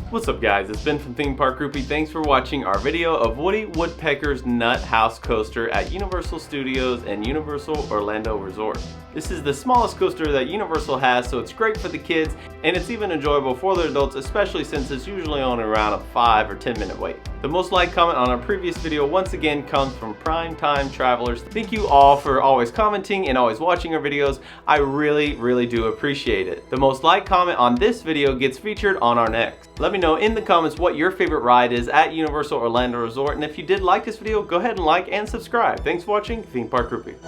What's up guys, it's Ben from Theme Park Groupie. Thanks for watching our video of Woody Woodpecker's Nuthouse coaster at Universal Studios and Universal Orlando Resort. This is the smallest coaster that Universal has, so it's great for the kids and it's even enjoyable for the adults, especially since it's usually only around a 5 or 10 minute wait. The most liked comment on our previous video once again comes from Prime Time Travelers. Thank you all for always commenting and always watching our videos. I really do appreciate it. The most liked comment on this video gets featured on our next. Let me know in the comments what your favorite ride is at Universal Orlando Resort, and if you did like this video, go ahead and like and subscribe. Thanks for watching Theme Park Groupie.